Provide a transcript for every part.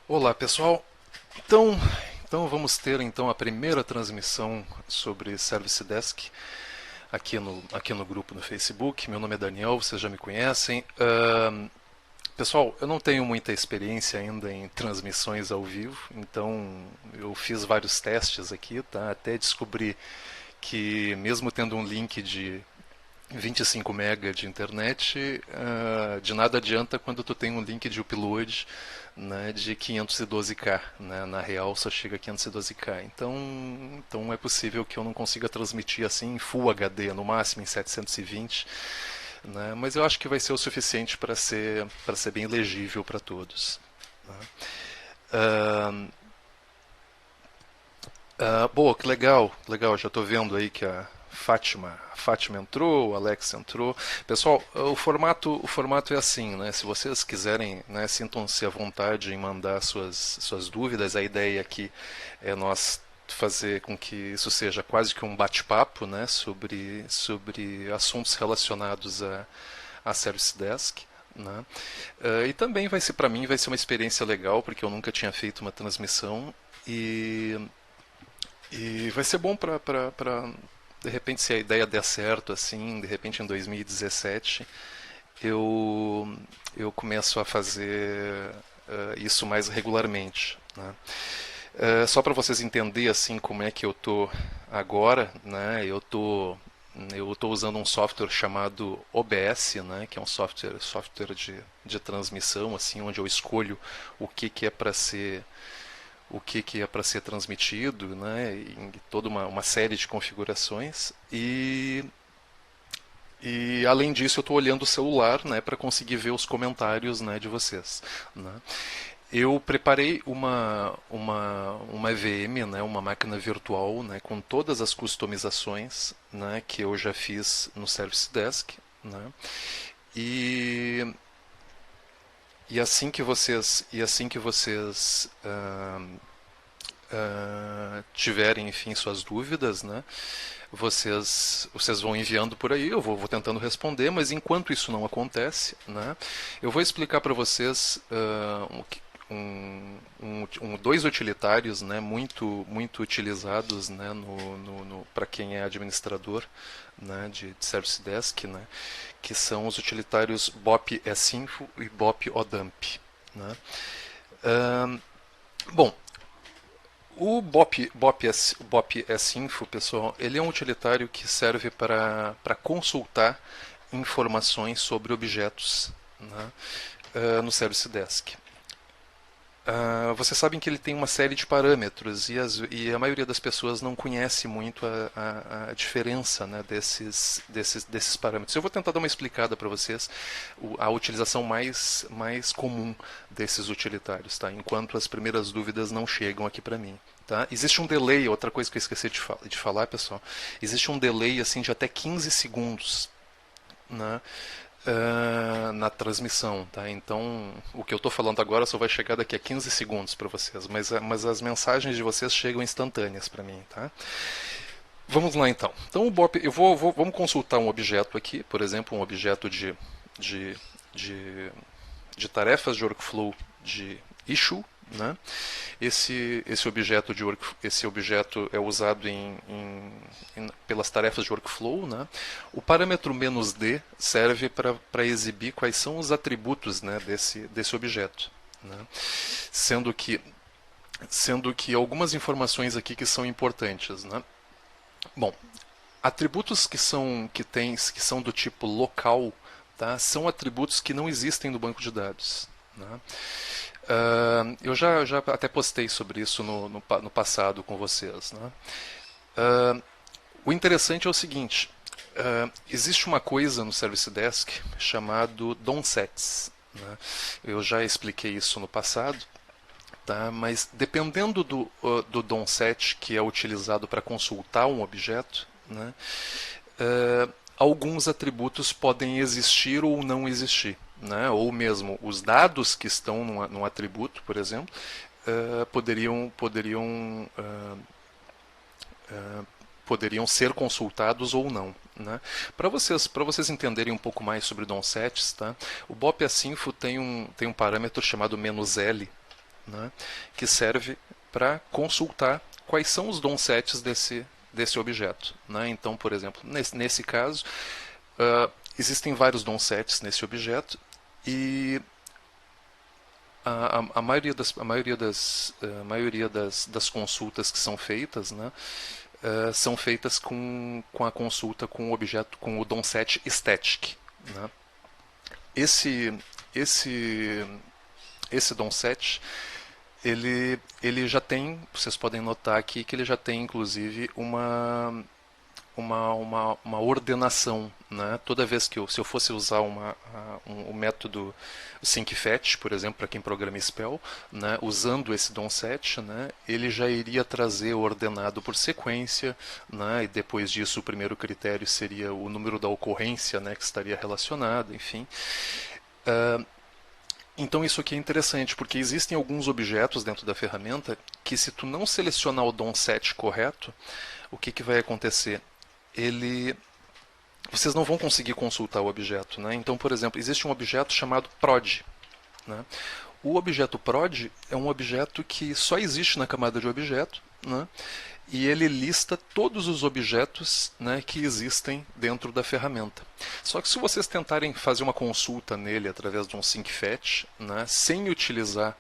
Olá pessoal, então vamos ter então a primeira transmissão sobre Service Desk aqui no grupo no Facebook. Meu nome é Daniel, vocês já me conhecem. Pessoal, eu não tenho muita experiência ainda em transmissões ao vivo, então eu fiz vários testes aqui, tá? Até descobri que mesmo tendo um link de 25 MB de internet, de nada adianta quando tu tem um link de upload, né, de 512K, né, na real só chega a 512K. Então é possível que eu não consiga transmitir assim em Full HD, no máximo em 720, né, mas eu acho que vai ser o suficiente para ser bem legível para todos. Né. Ah, Boa, que legal, legal. Já estou vendo aí que a Fátima entrou, o Alex entrou. Pessoal, o formato é assim, né? Se vocês quiserem, né, sintam-se à vontade em mandar suas dúvidas. A ideia aqui é nós fazer com que isso seja quase que um bate-papo, né, sobre assuntos relacionados a Service Desk. Né? E também vai ser para mim vai ser uma experiência legal porque eu nunca tinha feito uma transmissão e vai ser bom para de repente, se a ideia der certo, assim, de repente em 2017, eu começo a fazer isso mais regularmente. Né? Só para vocês entenderem assim como é que eu tô agora, né? Eu tô usando um software chamado OBS, né? Que é um software de transmissão, assim, onde eu escolho que é para ser o que é para ser transmitido, né, em toda uma série de configurações. E além disso, eu estou olhando o celular, né, para conseguir ver os comentários, né, de vocês. Né. Eu preparei uma EVM, né, uma máquina virtual, né, com todas as customizações, né, que eu já fiz no Service Desk. Né, e, e assim que vocês tiverem, enfim, suas dúvidas, né, vocês vão enviando por aí, eu vou tentando responder, mas enquanto isso não acontece, né, eu vou explicar para vocês dois utilitários, né, muito utilizados, né, para quem é administrador, né, de Service Desk, né, que são os utilitários BOP Sinfo e BOP ODump. Né. Bom, o BOP Sinfo, pessoal, ele é um utilitário que serve para consultar informações sobre objetos, né, no Service Desk. Vocês sabem que ele tem uma série de parâmetros e a maioria das pessoas não conhece muito a diferença, né, desses parâmetros. Eu vou tentar dar uma explicada para vocês a utilização mais comum desses utilitários, tá? Enquanto as primeiras dúvidas não chegam aqui para mim. Tá? Existe um delay, outra coisa que eu esqueci de falar, pessoal. Existe um delay assim, de até 15 segundos, né, na transmissão, tá? Então, o que eu estou falando agora só vai chegar daqui a 15 segundos para vocês, mas as mensagens de vocês chegam instantâneas para mim, tá? Vamos lá então. Então, o BOP, vamos consultar um objeto aqui, por exemplo, um objeto de, de, de tarefas de workflow de issue, né? Esse objeto é usado pelas tarefas de workflow. Né? O parâmetro "-d" serve para exibir quais são os atributos, né, desse objeto. Né? Sendo que algumas informações aqui que são importantes. Né? Bom, atributos que são do tipo local, tá, são atributos que não existem no banco de dados. Né? Eu já até postei sobre isso no passado com vocês. Né? O interessante é o seguinte: existe uma coisa no Service Desk chamado DOM-sets. Né? Eu já expliquei isso no passado, tá? Mas dependendo do DOM-set que é utilizado para consultar um objeto, né, alguns atributos podem existir ou não existir. Né? Ou mesmo os dados que estão num atributo, por exemplo, poderiam ser consultados ou não. Né? Para vocês entenderem um pouco mais sobre DOM-sets, tá? O BOP Sinfo tem um parâmetro chamado "-l", né, que serve para consultar quais são os donsets desse objeto. Né? Então, por exemplo, nesse caso, existem vários donsets nesse objeto e a maioria das consultas que são feitas, né, são feitas com a consulta com o objeto, com o DOM7 static. Né? Esse, esse, esse DOM7, ele já tem, vocês podem notar aqui que ele já tem inclusive uma ordenação. Né? Toda vez que se eu fosse usar o método syncfetch, por exemplo, para quem programa spell, né? Usando esse DOM7, né? Ele já iria trazer ordenado por sequência, né? E depois disso o primeiro critério seria o número da ocorrência, né? Que estaria relacionado, enfim. Então isso aqui é interessante, porque existem alguns objetos dentro da ferramenta que, se tu não selecionar o DOM7 correto, o que vai acontecer? Vocês não vão conseguir consultar o objeto. Né? Então, por exemplo, existe um objeto chamado prod. Né? O objeto prod é um objeto que só existe na camada de objeto, né? E ele lista todos os objetos, né, que existem dentro da ferramenta. Só que se vocês tentarem fazer uma consulta nele através de um syncfetch, né, sem utilizar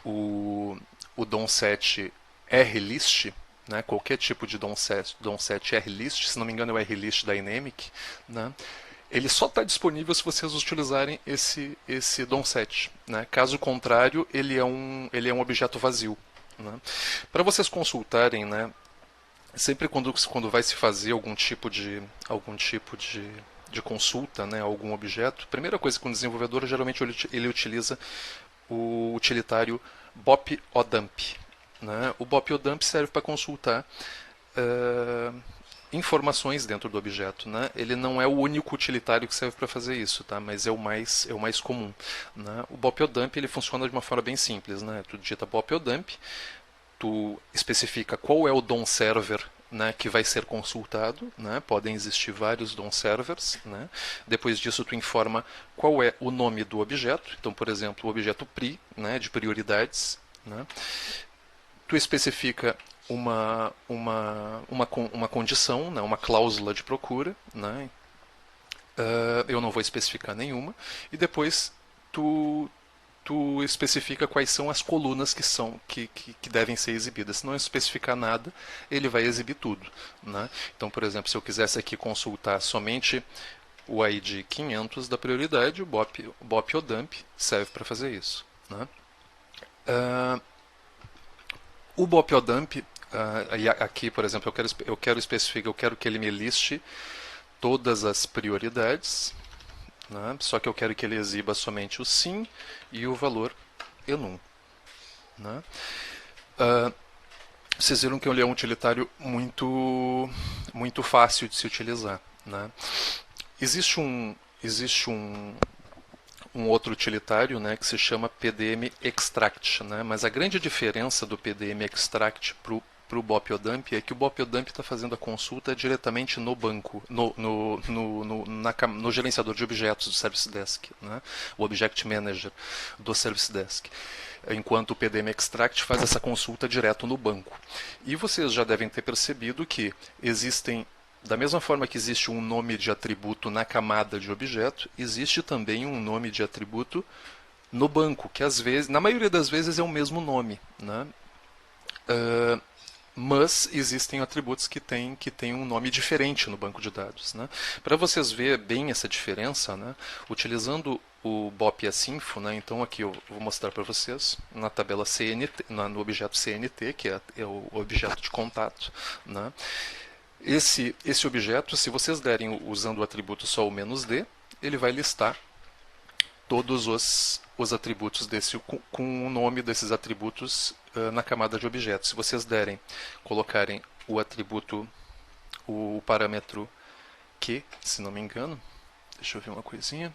o DOM7 rlist, né, qualquer tipo de DOM7 rlist, se não me engano é o rlist Dynamic, né, ele só está disponível se vocês utilizarem esse DOM7. Né? Caso contrário, ele é um objeto vazio. Né? Para vocês consultarem, né, sempre quando vai se fazer algum tipo de consulta, né, a algum objeto, a primeira coisa que um desenvolvedor geralmente ele utiliza o utilitário bop-odump. Né? O bop-odump serve para consultar informações dentro do objeto. Né? Ele não é o único utilitário que serve para fazer isso, tá? Mas é o mais comum. Né? O bop-odump ele funciona de uma forma bem simples. Né? Tu digita bop-odump, tu especifica qual é o DOM server, né, que vai ser consultado. Né? Podem existir vários DOM servers. Né? Depois disso tu informa qual é o nome do objeto. Então, por exemplo, o objeto pri, né, de prioridades. Né? Tu especifica uma condição, né, uma cláusula de procura. Né? Eu não vou especificar nenhuma. E depois tu especifica quais são as colunas que devem ser exibidas. Se não especificar nada, ele vai exibir tudo. Né? Então, por exemplo, se eu quisesse aqui consultar somente o ID 500 da prioridade, o bop-odump serve para fazer isso. Né? O bop-odump, aqui, por exemplo, eu quero que ele me liste todas as prioridades. Né? Só que eu quero que ele exiba somente o sim e o valor enum. Né? Vocês viram que ele é um utilitário muito fácil de se utilizar. Né? Existe um outro utilitário, né, que se chama PDM Extract. Né? Mas a grande diferença do PDM Extract para o bop-odump é que o bop-odump está fazendo a consulta diretamente no banco, no gerenciador de objetos do Service Desk, né? O Object Manager do Service Desk, enquanto o PDM Extract faz essa consulta direto no banco. E vocês já devem ter percebido que existem, da mesma forma que existe um nome de atributo na camada de objeto, existe também um nome de atributo no banco, que às vezes, na maioria das vezes é o mesmo nome, né? Mas existem atributos que têm um nome diferente no banco de dados. Né? Para vocês verem bem essa diferença, né, utilizando o BOP Asinfo, né, então aqui eu vou mostrar para vocês na tabela CNT, no objeto CNT, que é o objeto de contato. Né? Esse objeto, se vocês derem usando o atributo só o "-d", ele vai listar todos os atributos com o nome desses atributos na camada de objetos. Se vocês colocarem o atributo, o parâmetro que, se não me engano, deixa eu ver uma coisinha.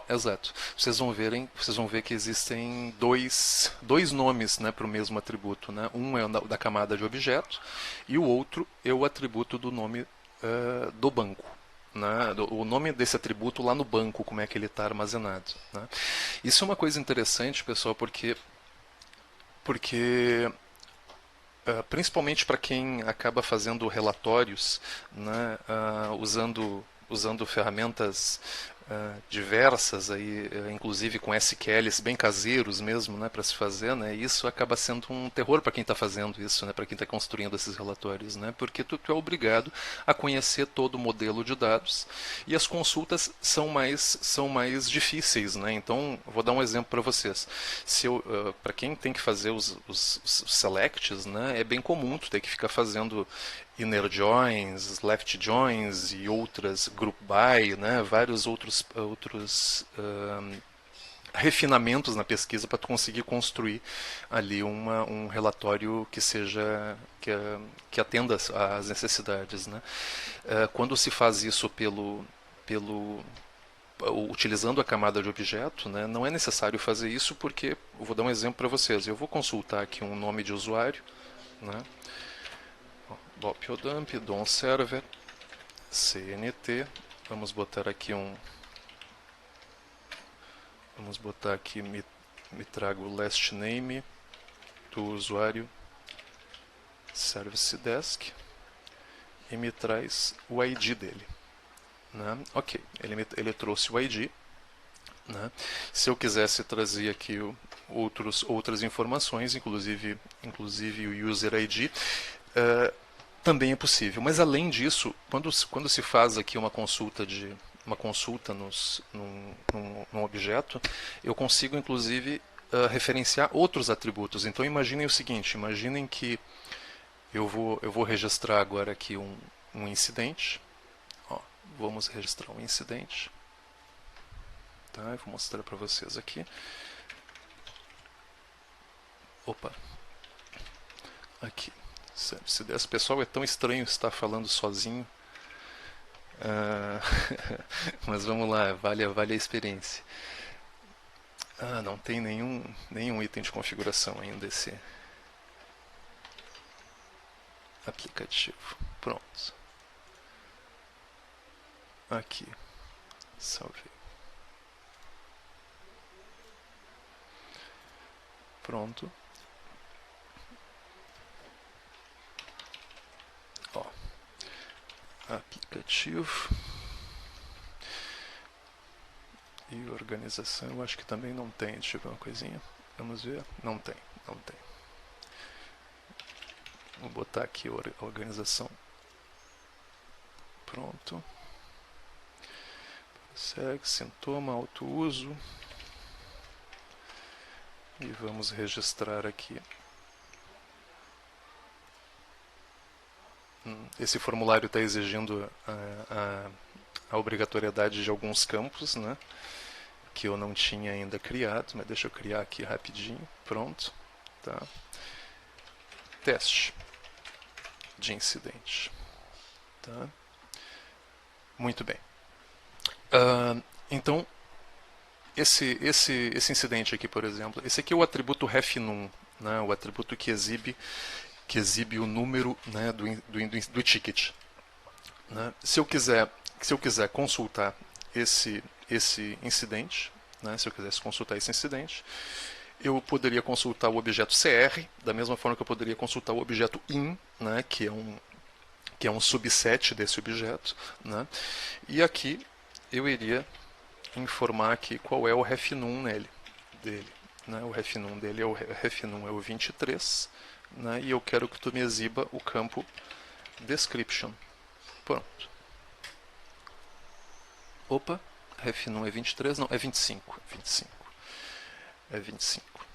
Exato. Vocês vão ver que existem dois nomes, né, para o mesmo atributo. Né? Um é da camada de objeto e o outro é o atributo do nome do banco. Né, o nome desse atributo lá no banco, como é que ele está armazenado. Né? Isso é uma coisa interessante, pessoal, porque Porque principalmente para quem acaba fazendo relatórios, né, usando ferramentas diversas, aí, inclusive com SQLs bem caseiros mesmo, né, para se fazer, né, isso acaba sendo um terror para quem está fazendo isso, né, para quem está construindo esses relatórios, né, porque tu é obrigado a conhecer todo o modelo de dados e as consultas são mais difíceis, né, então vou dar um exemplo para vocês. Para quem tem que fazer os selects, né, é bem comum tu ter que ficar fazendo inner joins, left joins e outras group by, né, vários outros refinamentos na pesquisa para tu conseguir construir ali um relatório que atenda às necessidades, né? Quando se faz isso pelo utilizando a camada de objeto, né, não é necessário fazer isso porque eu vou dar um exemplo para vocês. Eu vou consultar aqui um nome de usuário, né? Doppeldump, DOM server, CNT. Vamos botar aqui Vamos botar aqui, me trago o last name do usuário Service Desk e me traz o ID dele. Né? Ok, ele trouxe o ID. Né? Se eu quisesse trazer aqui outras informações, inclusive o user ID, também é possível. Mas além disso, quando se faz aqui uma consulta num objeto, eu consigo inclusive referenciar outros atributos. Então imaginem o seguinte: imaginem que eu vou registrar agora aqui um incidente. Ó, vamos registrar um incidente. Tá, eu vou mostrar para vocês aqui. Opa, aqui. Se desse, pessoal, é tão estranho estar falando sozinho. Mas vamos lá, vale a experiência. Não tem nenhum item de configuração ainda esse aplicativo. Pronto. Aqui. Salvei. Pronto. Ó. Aplicativo. E organização, eu acho que também não tem. Deixa eu ver uma coisinha. Vamos ver. Não tem. Vou botar aqui a organização. Pronto. Segue, sintoma, auto-uso. E vamos registrar aqui. Esse formulário está exigindo a obrigatoriedade de alguns campos, né, que eu não tinha ainda criado, mas deixa eu criar aqui rapidinho. Pronto. Tá. Teste de incidente. Tá. Muito bem. Então, esse incidente aqui, por exemplo, esse aqui é o atributo refnum, né, o atributo que exibe o número, né, do ticket. Né? Se eu quiser consultar esse incidente, né, se eu quisesse consultar esse incidente, eu poderia consultar o objeto CR, da mesma forma que eu poderia consultar o objeto in, né, que é um subset desse objeto, né? E aqui eu iria informar aqui qual é o refnum dele. Né? O refnum dele é o 23, né? E eu quero que tu me exiba o campo description. Pronto. Opa, refnum é 23, não, é 25. É 25.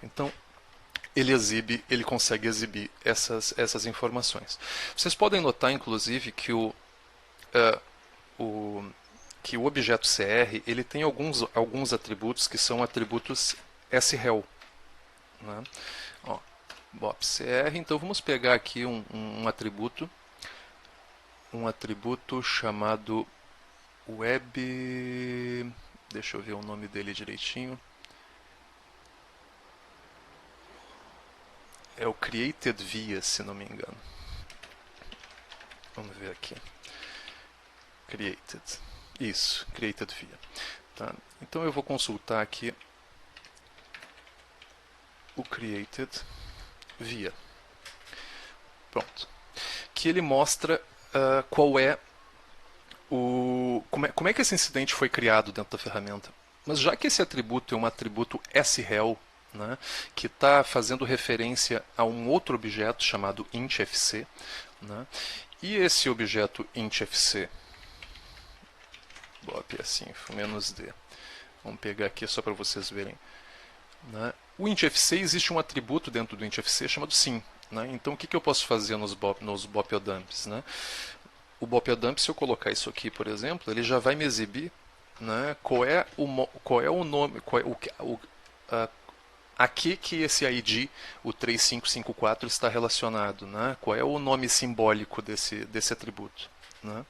Então, ele consegue exibir essas informações. Vocês podem notar, inclusive, que o objeto CR ele tem alguns atributos que são atributos srel. Né? Ó, BOP-CR, então vamos pegar aqui um atributo chamado web, deixa eu ver o nome dele direitinho, é o created via, se não me engano. Vamos ver aqui. Created. Isso, created via. Tá? Então eu vou consultar aqui o created via. Pronto. Que ele mostra qual é como é que esse incidente foi criado dentro da ferramenta. Mas já que esse atributo é um atributo sRel, né, que está fazendo referência a um outro objeto chamado intFC, né, e esse objeto intFC, bop assim, -d, vamos pegar aqui só para vocês verem, né, o intFC, existe um atributo dentro do intFC chamado sim. Né, então o que eu posso fazer nos bopiodumps? Né? O bopiodump, se eu colocar isso aqui, por exemplo, ele já vai me exibir, né, qual é o nome, a que esse ID, o 3554, está relacionado, né? Qual é o nome simbólico desse atributo. Né?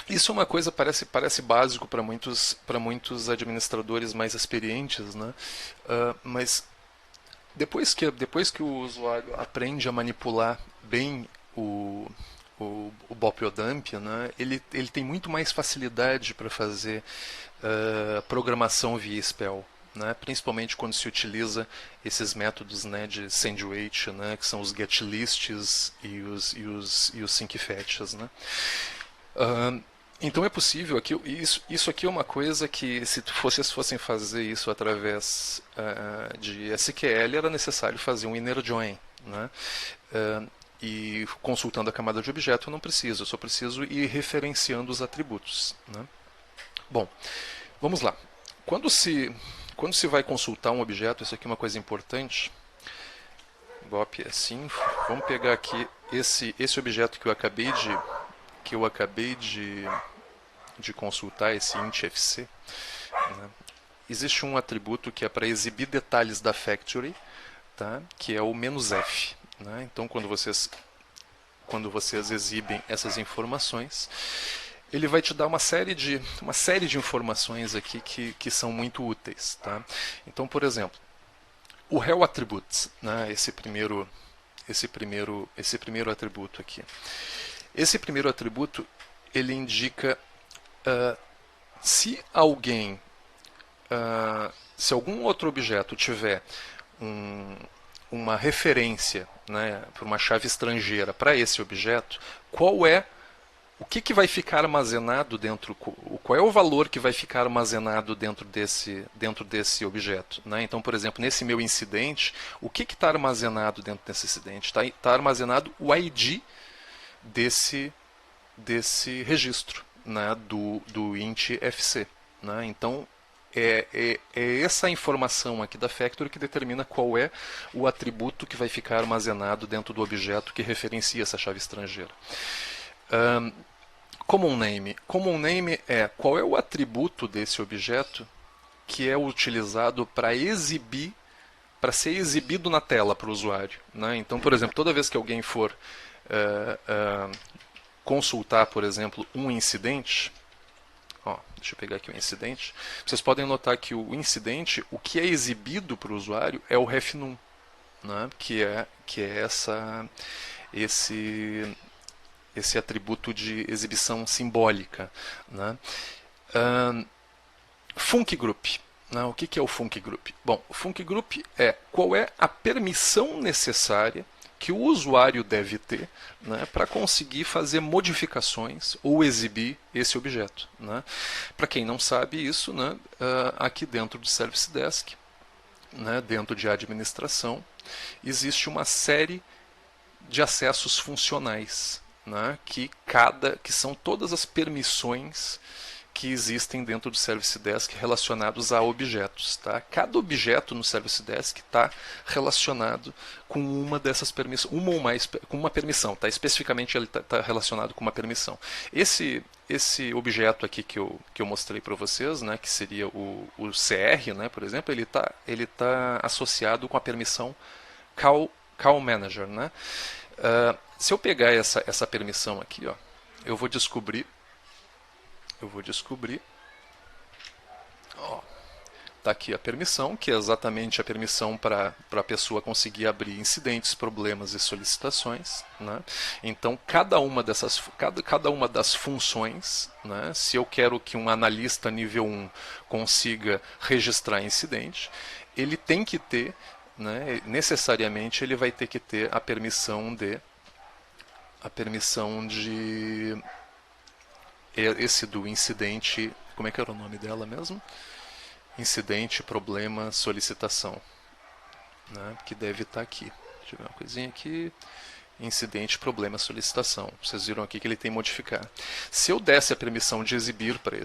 Isso é uma coisa parece básico para muitos administradores mais experientes, né? Mas depois que o usuário aprende a manipular bem o bopiodump, né, ele tem muito mais facilidade para fazer programação via spell, né, principalmente quando se utiliza esses métodos, né, de sandwich, né, que são os getlists e os syncfetches, né. Então é possível aqui, isso aqui é uma coisa que, se vocês fossem fazer isso através de SQL, era necessário fazer um inner join, né? E consultando a camada de objeto eu não preciso, eu só preciso ir referenciando os atributos, né? Bom, vamos lá. Quando se vai consultar um objeto, isso aqui é uma coisa importante. Bop é assim. Vamos pegar aqui esse objeto que eu acabei de consultar, esse intFC. Né? Existe um atributo que é para exibir detalhes da factory, tá? Que é o "-f". Né? Então, quando vocês exibem essas informações, ele vai te dar uma série de informações aqui que são muito úteis. Tá? Então, por exemplo, o Hell Attributes, né? esse primeiro atributo aqui. Esse primeiro atributo, ele indica se algum outro objeto tiver uma referência, né, para uma chave estrangeira para esse objeto, o que vai ficar armazenado qual é o valor que vai ficar armazenado dentro desse objeto, né? Então, por exemplo, nesse meu incidente, o que está armazenado dentro desse incidente? Está armazenado o ID desse registro, né, do intFC. Né? Então, é essa informação aqui da factory que determina qual é o atributo que vai ficar armazenado dentro do objeto que referencia essa chave estrangeira. Common name. Common name é qual é o atributo desse objeto que é utilizado para ser exibido na tela para o usuário. Né? Então, por exemplo, toda vez que alguém for consultar, por exemplo, um incidente, deixa eu pegar aqui o incidente, vocês podem notar que o incidente, o que é exibido para o usuário é o refnum, né? que é esse atributo de exibição simbólica. Né? Func Group. Né? O que é o Func Group? Bom, o Func Group é qual é a permissão necessária que o usuário deve ter, né, para conseguir fazer modificações ou exibir esse objeto. Né? Para quem não sabe isso, né, aqui dentro do Service Desk, né, dentro de administração, existe uma série de acessos funcionais, né, que são todas as permissões que existem dentro do Service Desk relacionados a objetos. Tá? Cada objeto no Service Desk está relacionado com uma dessas permissões, uma ou mais, com uma permissão. Tá? Especificamente ele está relacionado com uma permissão. Esse objeto aqui que eu mostrei para vocês, né, que seria o CR, né, por exemplo, ele tá associado com a permissão Call Manager. Né? Se eu pegar essa permissão aqui, eu vou descobrir, está aqui a permissão, que é exatamente a permissão para a pessoa conseguir abrir incidentes, problemas e solicitações. Né? Então, cada uma das funções, né, se eu quero que um analista nível 1 consiga registrar incidente, ele tem que ter, né, necessariamente ele vai ter que ter a permissão de esse do incidente, como é que era o nome dela mesmo? Incidente, problema, solicitação, né, que deve estar aqui. Deixa eu ver uma coisinha aqui. Incidente, problema, solicitação. Vocês viram aqui que ele tem modificar. Se eu desse a permissão de exibir para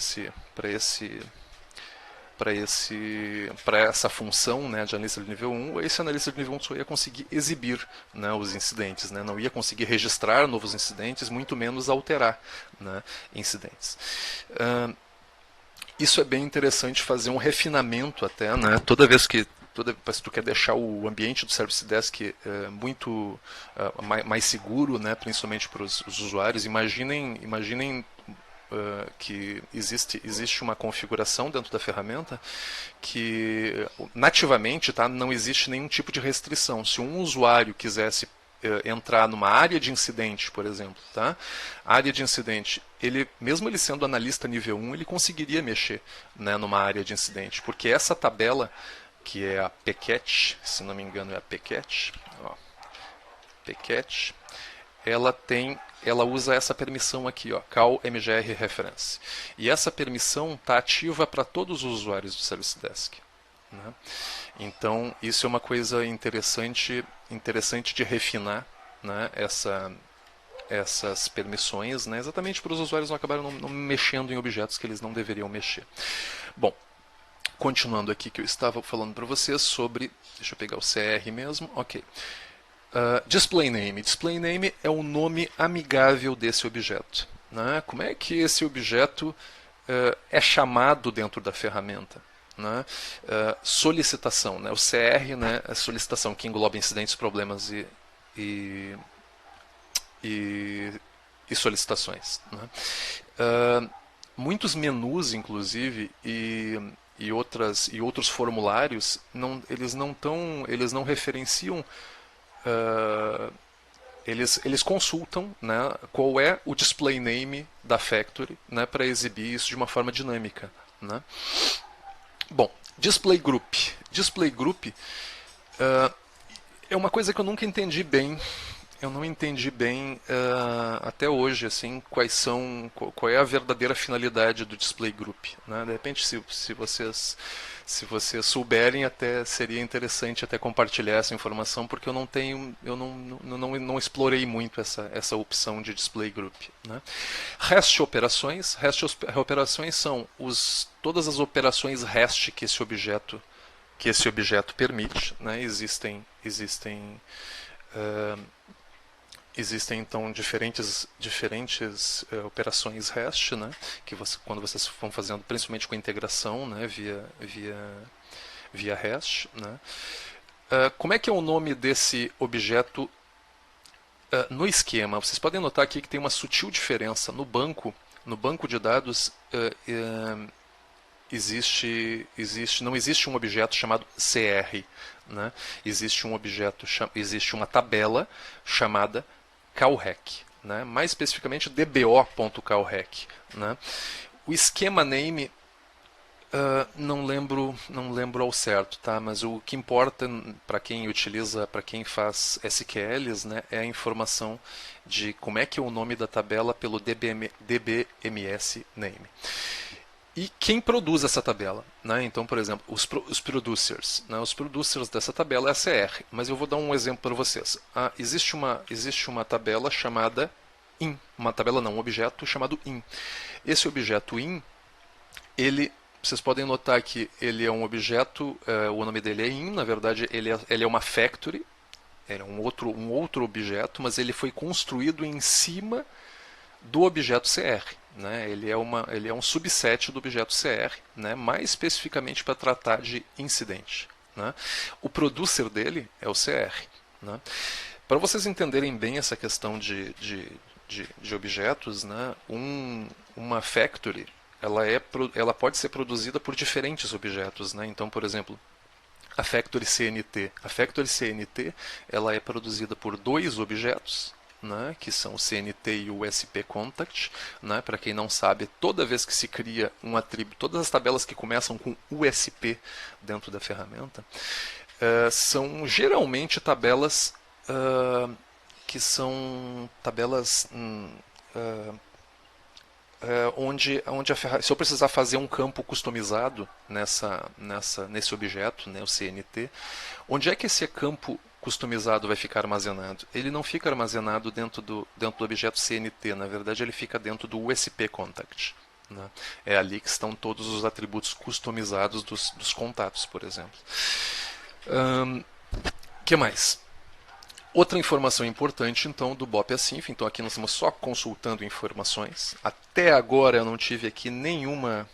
essa função, né, de analista de nível 1, esse analista de nível 1 só ia conseguir exibir, né, os incidentes, né, não ia conseguir registrar novos incidentes, muito menos alterar, né, incidentes. Isso é bem interessante, fazer um refinamento até, né, toda vez que se tu quer deixar o ambiente do Service Desk muito mais seguro, né, principalmente para os usuários, imaginem que existe uma configuração dentro da ferramenta que nativamente, tá, não existe nenhum tipo de restrição. Se um usuário quisesse entrar numa área de incidente, por exemplo, tá? Área de incidente, mesmo ele sendo analista nível 1, ele conseguiria mexer, né, numa área de incidente, porque essa tabela, que é a PCAT, se não me engano é a PCAT, ó, PCAT, ela usa essa permissão aqui, ó, call mgr reference. E essa permissão está ativa para todos os usuários do Service Desk, né? Então, isso é uma coisa interessante de refinar, né, essas permissões, né, exatamente para os usuários não acabarem não mexendo em objetos que eles não deveriam mexer. Bom, continuando aqui que eu estava falando para vocês sobre, deixa eu pegar o CR mesmo, ok. Display name. Display name é o nome amigável desse objeto, né? Como é que esse objeto é chamado dentro da ferramenta, né? Solicitação, né? O CR, né, é solicitação, que engloba incidentes, problemas e solicitações, né? Muitos menus, inclusive, e outros formulários, eles não referenciam, eles consultam, né, qual é o display name da factory, né, para exibir isso de uma forma dinâmica, né? Bom, display group. Display group é uma coisa que eu nunca entendi bem. Eu não entendi bem até hoje, assim, qual é a verdadeira finalidade do display group, né? De repente, se vocês souberem, até seria interessante até compartilhar essa informação, porque eu não explorei muito essa opção de display group, né? REST operações são todas as operações REST que esse objeto permite, né? Existem então diferentes operações REST, né, que quando vocês vão fazendo, principalmente com integração, né, via REST, né. Como é que é o nome desse objeto no esquema? Vocês podem notar aqui que tem uma sutil diferença no banco de dados. Não existe um objeto chamado CR, né? Existe uma tabela chamada callrec, né? Mais especificamente dbo.callrec, né? O esquema name não lembro ao certo, tá? Mas o que importa para quem faz SQLs, né, é a informação de como é que é o nome da tabela pelo dbms name. E quem produz essa tabela, né? Então, por exemplo, os producers, né? Os producers dessa tabela é a CR, mas eu vou dar um exemplo para vocês. Existe uma tabela chamada in, um objeto chamado in. Esse objeto in, vocês podem notar que ele é um objeto, o nome dele é in, na verdade ele é uma factory, ele é um outro objeto, mas ele foi construído em cima do objeto CR. Né? Ele é um subset do objeto CR, né? Mais especificamente para tratar de incidente, né? O producer dele é o CR, né? Para vocês entenderem bem essa questão de objetos, né? Uma factory ela pode ser produzida por diferentes objetos, né? Então, por exemplo, a factory CNT ela é produzida por dois objetos, né, que são o CNT e o USP Contact. Né, para quem não sabe, toda vez que se cria um atributo, todas as tabelas que começam com USP dentro da ferramenta, são geralmente tabelas que são tabelas onde se eu precisar fazer um campo customizado nesse objeto, né, o CNT, onde é que esse campo customizado vai ficar armazenado? Ele não fica armazenado dentro do objeto CNT, na verdade ele fica dentro do USP Contact. Né? É ali que estão todos os atributos customizados dos contatos, por exemplo. Que mais? Outra informação importante, então, do BOP Async. Então, aqui nós estamos só consultando informações. Até agora eu não tive aqui nenhuma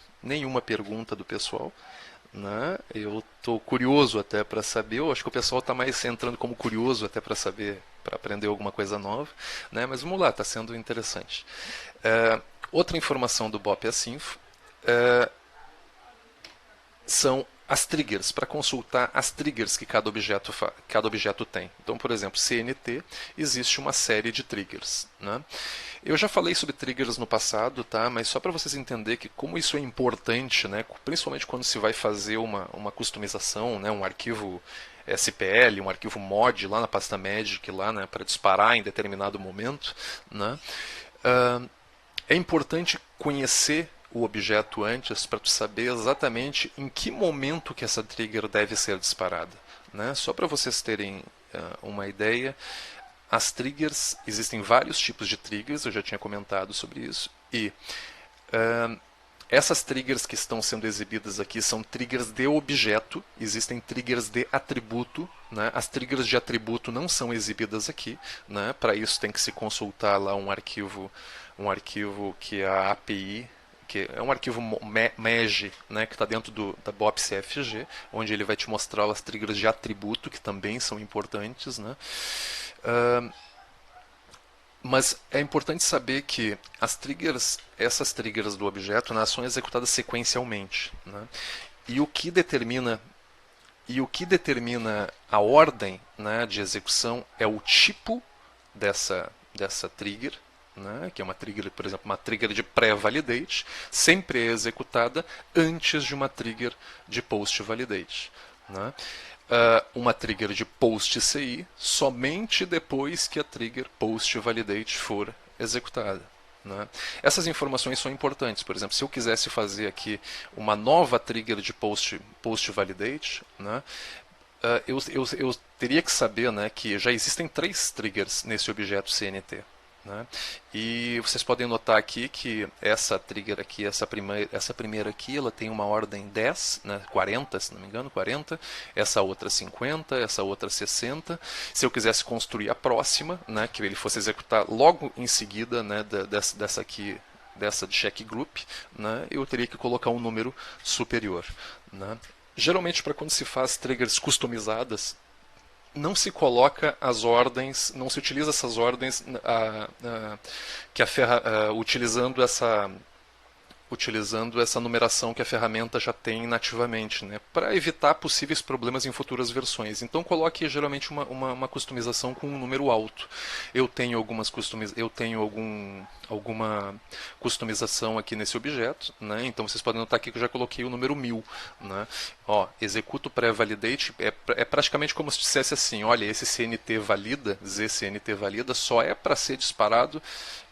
pergunta do pessoal. Né? Eu estou curioso até para saber. Eu acho que o pessoal está mais entrando como curioso até para saber, para aprender alguma coisa nova. Né? Mas vamos lá, está sendo interessante. Outra informação do BOP Async são as triggers, para consultar as triggers que cada objeto tem. Então, por exemplo, CNT, existe uma série de triggers. Né? Eu já falei sobre triggers no passado, tá? Mas só para vocês entenderem que como isso é importante, né? Principalmente quando se vai fazer uma customização, né? Um arquivo SPL, um arquivo mod lá na pasta Magic, lá, né? Para disparar em determinado momento. Né? É importante conhecer o objeto antes para tu saber exatamente em que momento que essa trigger deve ser disparada. Né? Só para vocês terem uma ideia, as triggers, existem vários tipos de triggers, eu já tinha comentado sobre isso, e essas triggers que estão sendo exibidas aqui são triggers de objeto, existem triggers de atributo. Né? As triggers de atributo não são exibidas aqui, né? Para isso tem que se consultar lá um arquivo que é a API, que é um arquivo MEG, né, que está dentro da BOP CFG, onde ele vai te mostrar as triggers de atributo, que também são importantes. Né? Mas é importante saber que essas triggers do objeto, né, são executadas sequencialmente. Né? E o que determina a ordem, né, de execução é o tipo dessa trigger. Né, que é uma trigger, por exemplo, uma trigger de pré-validate, sempre é executada antes de uma trigger de post-validate. Né? Uma trigger de post-CI somente depois que a trigger post-validate for executada. Né? Essas informações são importantes. Por exemplo, se eu quisesse fazer aqui uma nova trigger de post-validate, né, eu teria que saber, né, que já existem 3 triggers nesse objeto CNT. Né? E vocês podem notar aqui que essa trigger aqui, essa primeira aqui, ela tem uma ordem 10, né, 40, se não me engano, 40, essa outra 50, essa outra 60. Se eu quisesse construir a próxima, né, que ele fosse executar logo em seguida, né, dessa de check group, né, eu teria que colocar um número superior. Né? Geralmente, para quando se faz triggers customizadas, não se coloca as ordens, não se utiliza essas ordens utilizando essa numeração que a ferramenta já tem nativamente, né, para evitar possíveis problemas em futuras versões. Então coloque geralmente uma customização com um número alto. Eu tenho alguma customização aqui nesse objeto, né, então vocês podem notar aqui que eu já coloquei o número 1000. Né. Executo pré-validate, é praticamente como se dissesse assim, olha, esse CNT valida, ZCNT valida, só é para ser disparado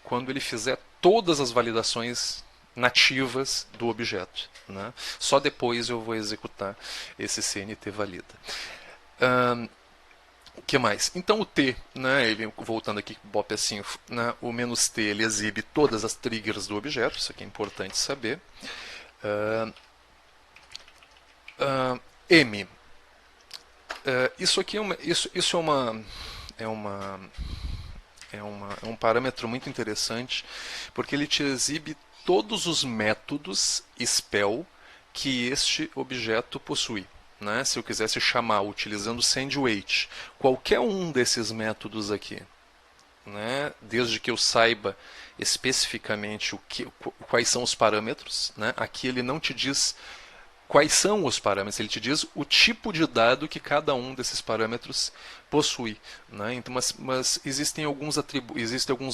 quando ele fizer todas as validações nativas do objeto. Né? Só depois eu vou executar esse CNT valida. O que mais? Então o T, né, voltando aqui para o BOP Async, né, o "-t", ele exibe todas as triggers do objeto, isso aqui é importante saber. M. Isso aqui é um parâmetro muito interessante, porque ele te exibe todos os métodos spell que este objeto possui. Né? Se eu quisesse chamar utilizando sendWait, qualquer um desses métodos aqui, né? Desde que eu saiba especificamente quais são os parâmetros, né? Aqui ele não te diz quais são os parâmetros, ele te diz o tipo de dado que cada um desses parâmetros possui, né? Então, mas existem alguns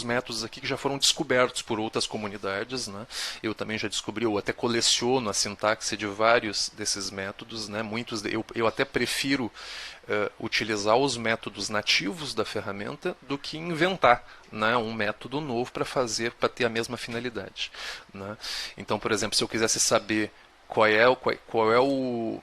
métodos aqui que já foram descobertos por outras comunidades, né? Eu também já descobri, eu até coleciono a sintaxe de vários desses métodos, né? Eu até prefiro utilizar os métodos nativos da ferramenta do que inventar, né, um método novo para ter a mesma finalidade, né? Então, por exemplo, se eu quisesse saber qual é o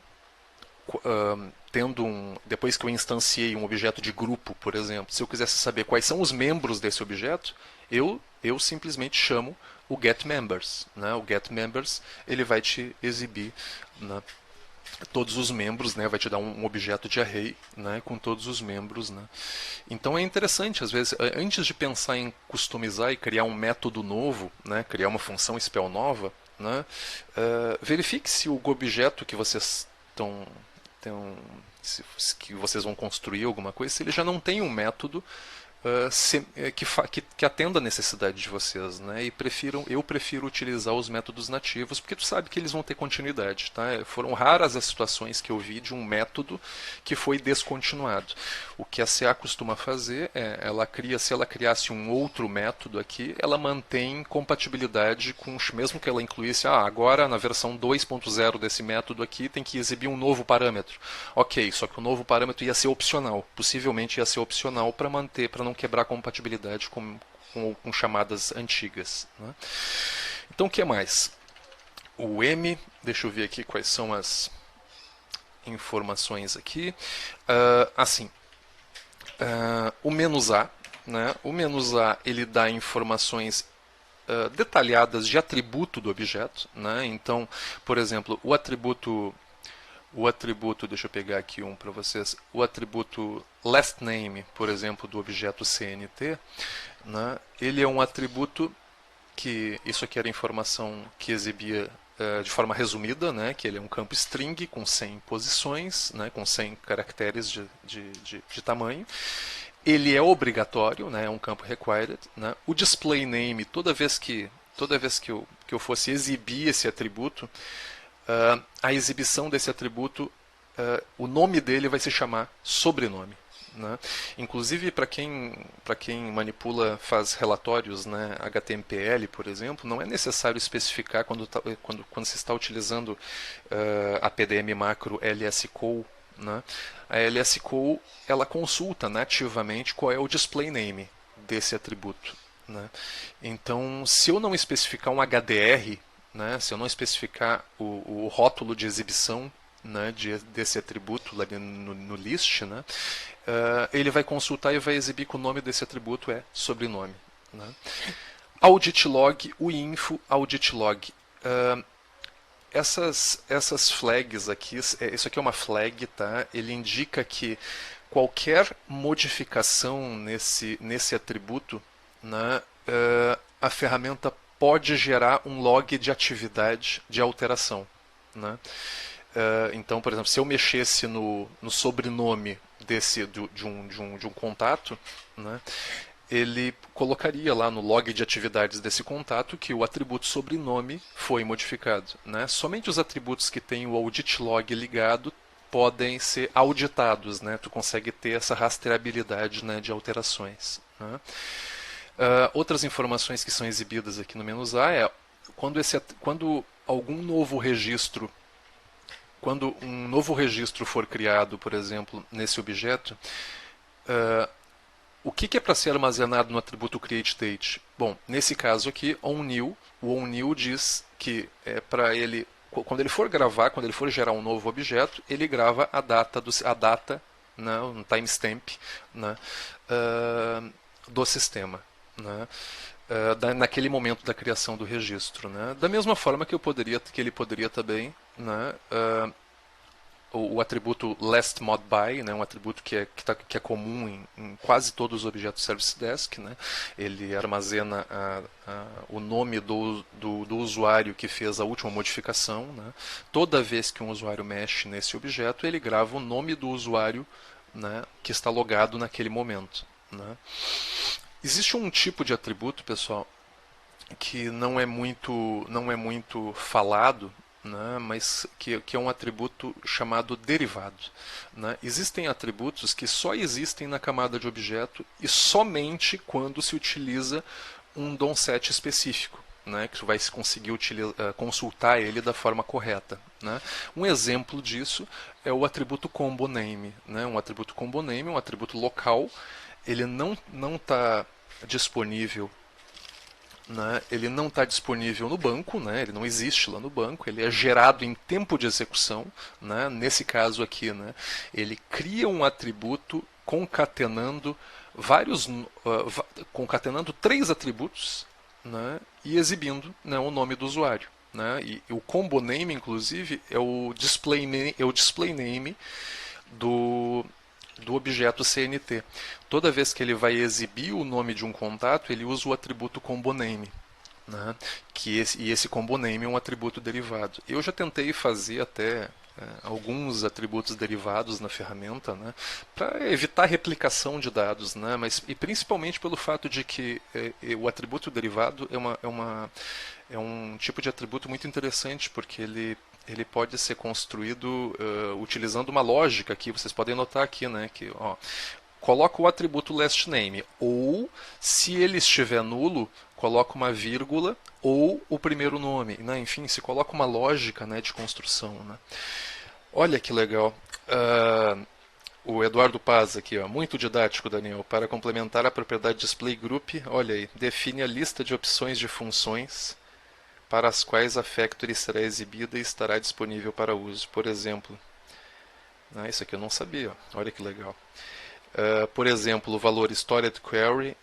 depois que eu instanciei um objeto de grupo, por exemplo, se eu quisesse saber quais são os membros desse objeto, eu simplesmente chamo o getMembers, né? O getMembers ele vai te exibir, né, todos os membros, né? Vai te dar um objeto de array, né, com todos os membros, né? Então é interessante, às vezes, antes de pensar em customizar e criar um método novo, né, criar uma função spell nova, né, verifique se o objeto que vocês que vocês vão construir alguma coisa, se ele já não tem um método que atenda a necessidade de vocês, né? E eu prefiro utilizar os métodos nativos, porque tu sabe que eles vão ter continuidade, tá? Foram raras as situações que eu vi de um método que foi descontinuado. O que a CA costuma fazer é, se ela criasse um outro método aqui, ela mantém compatibilidade com, mesmo que ela incluísse, agora na versão 2.0 desse método aqui tem que exibir um novo parâmetro. Ok, só que o novo parâmetro ia ser opcional, possivelmente ia ser opcional para não quebrar a compatibilidade com chamadas antigas, né? Então, o que mais? O M, deixa eu ver aqui quais são as informações aqui. O "-a", né? O "-a" ele dá informações detalhadas de atributo do objeto, né? Então, por exemplo, o atributo, deixa eu pegar aqui um para vocês, o atributo last name, por exemplo, do objeto CNT, né, ele é um atributo que, isso aqui era informação que exibia de forma resumida, né, que ele é um campo string com 100 posições, né, com 100 caracteres de tamanho. Ele é obrigatório, né, é um campo required, né. O display name, toda vez que eu fosse exibir esse atributo, a exibição desse atributo, o nome dele vai se chamar sobrenome, né? Inclusive, para quem faz relatórios, né, HTML, por exemplo, não é necessário especificar quando se está utilizando a PDM macro LSCOL, né? A LSCOL ela consulta nativamente qual é o display name desse atributo, né? Então, se eu não especificar um HDR, né, se eu não especificar o rótulo de exibição, né, desse atributo lá no list, né, ele vai consultar e vai exibir que o nome desse atributo é sobrenome, né. Audit log, o info audit log. Essas flags aqui, isso aqui é uma flag, tá? Ele indica que qualquer modificação nesse atributo, né, a ferramenta pode gerar um log de atividade de alteração, né? Então, por exemplo, se eu mexesse no sobrenome de um contato, né, ele colocaria lá no log de atividades desse contato que o atributo sobrenome foi modificado, né? Somente os atributos que têm o audit log ligado podem ser auditados, né? Tu consegue ter essa rastreabilidade, né, de alterações, né? Outras informações que são exibidas aqui no "-a" é quando um novo registro for criado, por exemplo, nesse objeto, o que é para ser armazenado no atributo createDate? Bom, nesse caso aqui, onNew, o onNew diz que é para ele, quando ele for gerar um novo objeto, ele grava a data, né, um timestamp, né, do sistema, né, naquele momento da criação do registro, né? Da mesma forma que ele poderia também, né, o atributo lastModBy, né, um atributo que é comum em quase todos os objetos Service Desk, né? Ele armazena o nome do usuário que fez a última modificação, né? Toda vez que um usuário mexe nesse objeto, ele grava o nome do usuário, né, que está logado naquele momento, né? Existe um tipo de atributo, pessoal, que não é muito falado, né, mas que é um atributo chamado derivado. Né? Existem atributos que só existem na camada de objeto e somente quando se utiliza um DOM set específico, né, que vai se conseguir consultar ele da forma correta. Né? Um exemplo disso é o atributo combo name. Né? Um atributo combo name é um atributo local, ele não está disponível, né, ele não está disponível no banco, né, ele não existe lá no banco, ele é gerado em tempo de execução. Né, nesse caso aqui, né, ele cria um atributo concatenando concatenando 3 atributos, né, e exibindo, né, o nome do usuário. Né, e o combo name, inclusive, é o display name do objeto CNT. Toda vez que ele vai exibir o nome de um contato, ele usa o atributo comboName. Né? E esse comboName é um atributo derivado. Eu já tentei fazer até alguns atributos derivados na ferramenta, né, para evitar replicação de dados, né, mas e principalmente pelo fato de que o atributo derivado é um tipo de atributo muito interessante, porque ele pode ser construído utilizando uma lógica que vocês podem notar aqui, né, que coloca o atributo last name, ou se ele estiver nulo, coloca uma vírgula ou o primeiro nome. Né? Enfim, se coloca uma lógica, né, de construção. Né? Olha que legal. O Eduardo Paz aqui, ó, muito didático, Daniel. Para complementar a propriedade display group, olha aí, define a lista de opções de funções para as quais a factory será exibida e estará disponível para uso. Por exemplo, isso aqui eu não sabia, ó. Olha que legal. Por exemplo, o valor stored query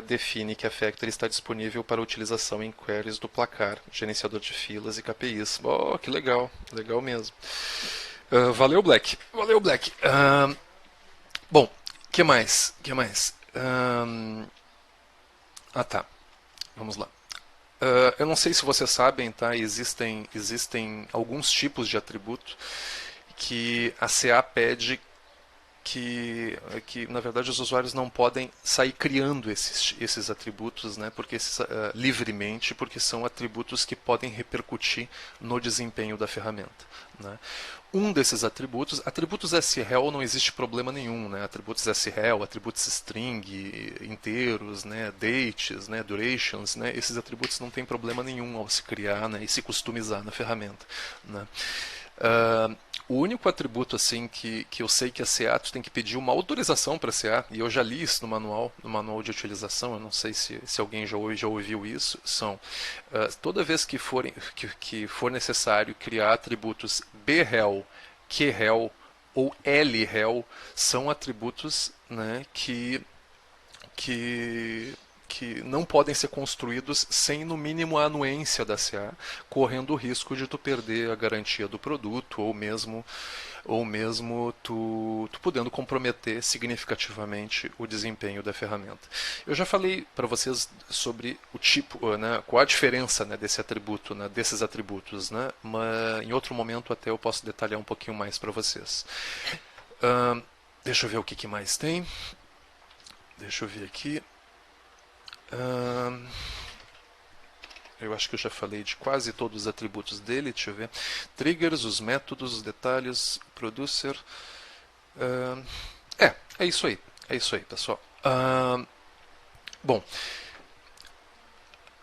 define que a factory está disponível para utilização em queries do placar, gerenciador de filas e KPIs. Oh, que legal, legal mesmo. Valeu, Black. Valeu, Black. Bom, que mais? Que mais? Tá. Vamos lá. Eu não sei se vocês sabem, tá? Existem alguns tipos de atributo que a CA pede que na verdade os usuários não podem sair criando esses atributos, né, livremente, porque são atributos que podem repercutir no desempenho da ferramenta. Né. Um desses atributos SREL não existe problema nenhum, né, atributos SREL, atributos string, inteiros, né, dates, né, durations, né, esses atributos não tem problema nenhum ao se criar, né, e se customizar na ferramenta. Né. O único atributo assim que eu sei que a CA tem que pedir uma autorização para a CA, e eu já li isso no manual de utilização, eu não sei se alguém já ouviu isso, são toda vez que for necessário criar atributos BREL, QREL ou LREL, são atributos, né, que não podem ser construídos sem, no mínimo, a anuência da CA, correndo o risco de tu perder a garantia do produto, ou mesmo tu podendo comprometer significativamente o desempenho da ferramenta. Eu já falei para vocês sobre o tipo, né, qual a diferença, né, desse atributo, né, desses atributos, né, mas em outro momento até eu posso detalhar um pouquinho mais para vocês. Deixa eu ver o que mais tem. Deixa eu ver aqui. Eu acho que eu já falei de quase todos os atributos dele. Deixa eu ver. Triggers, os métodos, os detalhes, producer. É isso aí. É isso aí, pessoal. Bom,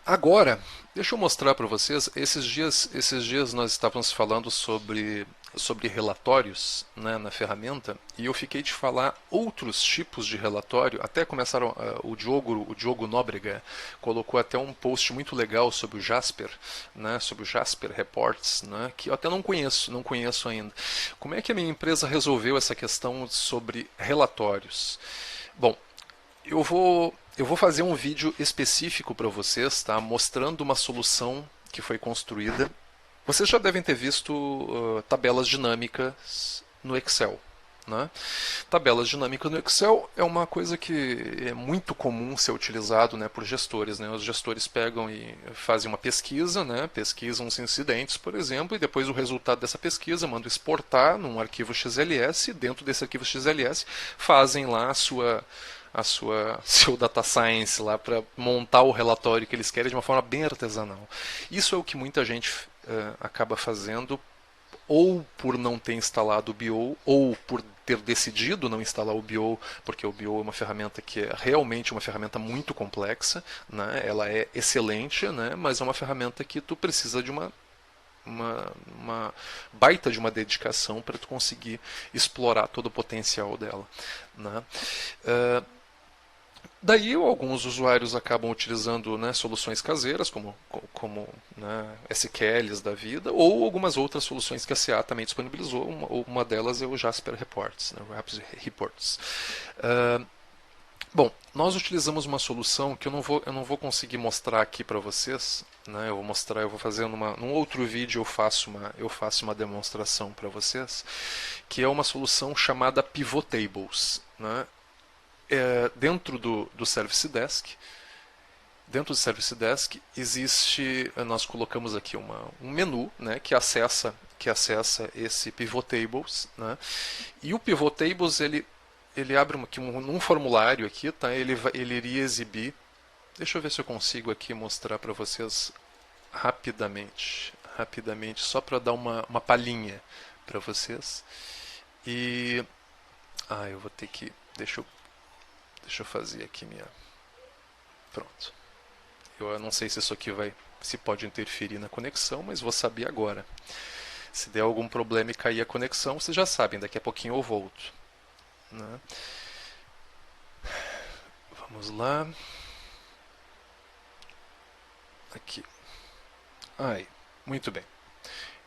agora, deixa eu mostrar para vocês. Esses dias nós estávamos falando sobre relatórios, né, na ferramenta, e eu fiquei de falar outros tipos de relatório. Até começaram, o Diogo Nóbrega colocou até um post muito legal sobre o Jasper, né, sobre o Jasper Reports, né, que eu até não conheço ainda. Como é que a minha empresa resolveu essa questão sobre relatórios? Bom, eu vou fazer um vídeo específico para vocês, tá, mostrando uma solução que foi construída. Vocês já devem ter visto tabelas dinâmicas no Excel. Né? Tabelas dinâmicas no Excel é uma coisa que é muito comum ser utilizado, né, por gestores. Né? Os gestores pegam e fazem uma pesquisa, né, pesquisam os incidentes, por exemplo, e depois o resultado dessa pesquisa mandam exportar num arquivo XLS, e dentro desse arquivo XLS fazem lá seu data science lá para montar o relatório que eles querem de uma forma bem artesanal. Isso é o que muita gente acaba fazendo, ou por não ter instalado o BO, ou por ter decidido não instalar o BO, porque o BO é uma ferramenta que é realmente uma ferramenta muito complexa, né? Ela é excelente, né? Mas é uma ferramenta que tu precisa de uma baita de uma dedicação para tu conseguir explorar todo o potencial dela, né? Daí alguns usuários acabam utilizando, né, soluções caseiras, como né, SQLs da vida, ou algumas outras soluções que a CA também disponibilizou. Uma delas é o Jasper Reports, né, Raps Reports. Bom, nós utilizamos uma solução que eu não vou conseguir mostrar aqui para vocês, né? Eu vou fazer num outro vídeo eu faço uma demonstração para vocês, que é uma solução chamada Pivot Tables, né? Dentro do Service Desk. Dentro do Service Desk existe, nós colocamos aqui um menu, né, que acessa esse Pivot Tables, né? E o Pivot Tables ele abre aqui um formulário aqui, tá? Ele iria exibir. Deixa eu ver se eu consigo aqui mostrar para vocês rapidamente, só para dar uma palhinha para vocês. E eu vou ter que deixa eu fazer aqui pronto. Eu não sei se isso aqui se pode interferir na conexão, mas vou saber agora. Se der algum problema e cair a conexão, vocês já sabem, daqui a pouquinho eu volto. Né? Vamos lá. Aqui. Muito bem.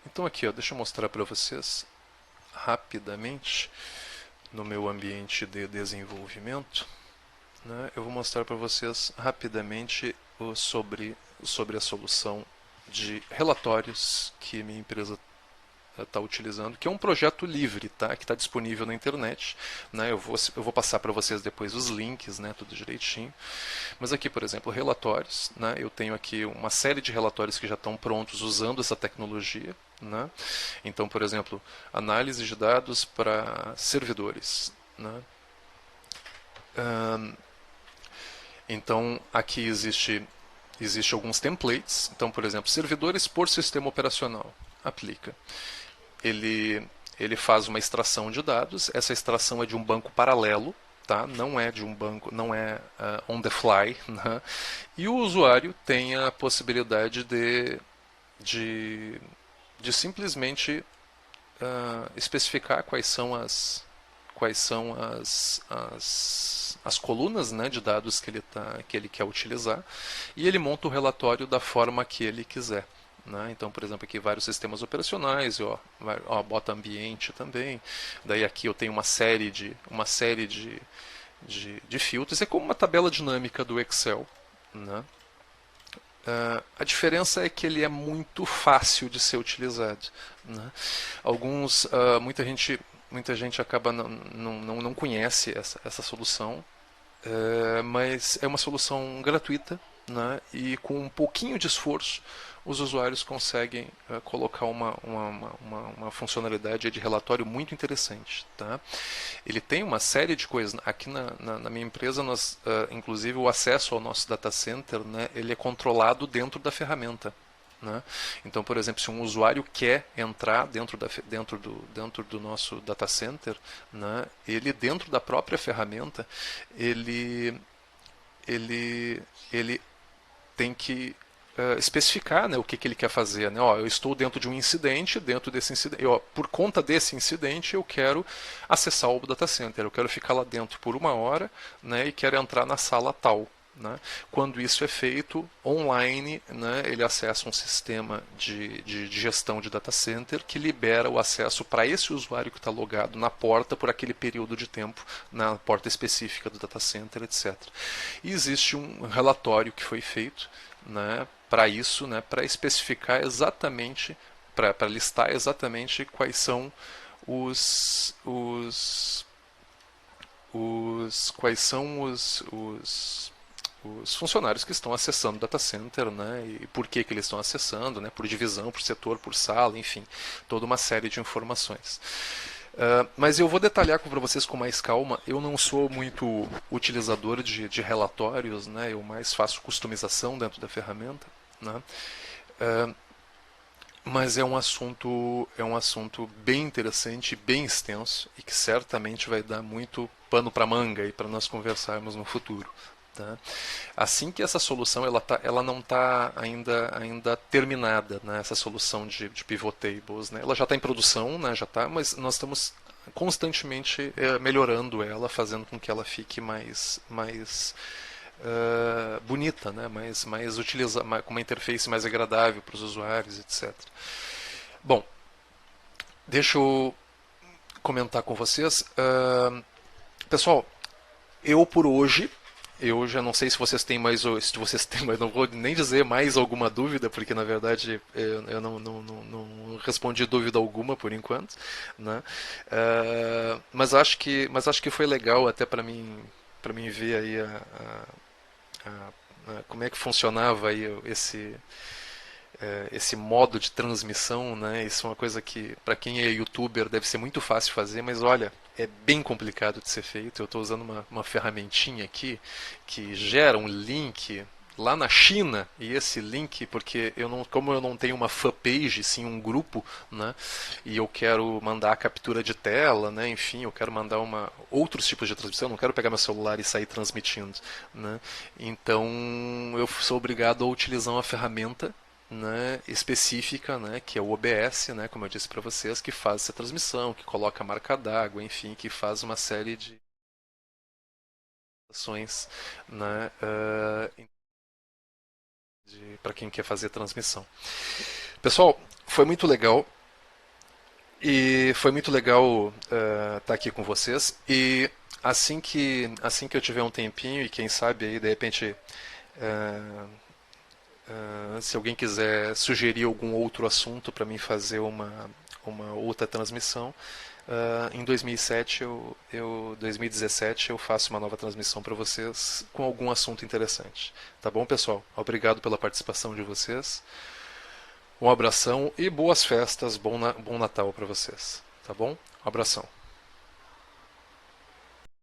Então aqui, deixa eu mostrar para vocês rapidamente no meu ambiente de desenvolvimento. Né? Eu vou mostrar para vocês rapidamente sobre a solução de relatórios que minha empresa está utilizando, que é um projeto livre, tá? Que está disponível na internet, né? Eu vou passar para vocês depois os links, né? Tudo direitinho. Mas aqui, por exemplo, relatórios, né? Eu tenho aqui uma série de relatórios que já estão prontos usando essa tecnologia, né? Então, por exemplo, análise de dados para servidores, né? Então, aqui existe alguns templates. Então, por exemplo, servidores por sistema operacional. Aplica. Ele faz uma extração de dados. Essa extração é de um banco paralelo, tá? Não é de um banco, não é on the fly. Né? E o usuário tem a possibilidade de simplesmente especificar quais são as colunas, né, de dados que ele quer utilizar, e ele monta o relatório da forma que ele quiser. Né? Então, por exemplo, aqui vários sistemas operacionais, bota ambiente também. Daí aqui eu tenho uma série de filtros. É como uma tabela dinâmica do Excel. Né? A diferença é que ele é muito fácil de ser utilizado. Né? Muita gente acaba não conhece essa solução, mas é uma solução gratuita, né? E com um pouquinho de esforço os usuários conseguem colocar uma funcionalidade de relatório muito interessante. Tá? Ele tem uma série de coisas. Aqui na minha empresa, inclusive o acesso ao nosso data center, né, ele é controlado dentro da ferramenta. Né? Então, por exemplo, se um usuário quer entrar dentro do nosso data center, né, ele dentro da própria ferramenta, ele tem que especificar, né, o que ele quer fazer. Né? Eu estou dentro de um incidente, por conta desse incidente eu quero acessar o data center, eu quero ficar lá dentro por 1 hora, né, e quero entrar na sala tal. Né? Quando isso é feito online, né, ele acessa um sistema de gestão de data center que libera o acesso para esse usuário que está logado na porta por aquele período de tempo, na porta específica do data center, etc. E existe um relatório que foi feito, né, para isso, né, para especificar exatamente, para listar exatamente quais são os funcionários que estão acessando o data center, né, e por que eles estão acessando, né, por divisão, por setor, por sala, enfim, toda uma série de informações. Mas eu vou detalhar para vocês com mais calma. Eu não sou muito utilizador de relatórios, né, eu mais faço customização dentro da ferramenta. Né. Mas é um assunto bem interessante, bem extenso e que certamente vai dar muito pano para manga e para nós conversarmos no futuro. Tá? Assim que essa solução ela não está ainda terminada, né? Essa solução de pivot tables, né? Ela já está em produção, né? Já tá, mas nós estamos constantemente melhorando ela, fazendo com que ela fique mais bonita, né? Com uma interface mais agradável para os usuários, etc. Bom, deixa eu comentar com vocês. Pessoal, eu por hoje, eu já não sei se vocês têm mais, se vocês têm, mas não vou nem dizer mais alguma dúvida, porque na verdade eu não respondi dúvida alguma por enquanto, né? Mas acho que foi legal até para mim ver aí como é que funcionava aí esse modo de transmissão, né? Isso é uma coisa que, para quem é youtuber, deve ser muito fácil fazer, mas olha, é bem complicado de ser feito. Eu estou usando uma ferramentinha aqui que gera um link lá na China, e esse link, porque como eu não tenho uma fanpage, sim um grupo, né? E eu quero mandar a captura de tela, né? Enfim, eu quero mandar outros tipos de transmissão, eu não quero pegar meu celular e sair transmitindo, né? Então eu sou obrigado a utilizar uma ferramenta, né, específica, né, que é o OBS, né, como eu disse para vocês, que faz essa transmissão, que coloca a marca d'água, enfim, que faz uma série de ações, né, para quem quer fazer transmissão. Pessoal, foi muito legal. E foi muito legal estar aqui com vocês. E assim que eu tiver um tempinho, e quem sabe aí de repente se alguém quiser sugerir algum outro assunto para mim fazer uma outra transmissão, em 2017 eu faço uma nova transmissão para vocês com algum assunto interessante. Tá bom, pessoal? Obrigado pela participação de vocês. Um abração e boas festas, bom Natal para vocês. Tá bom? Um abração.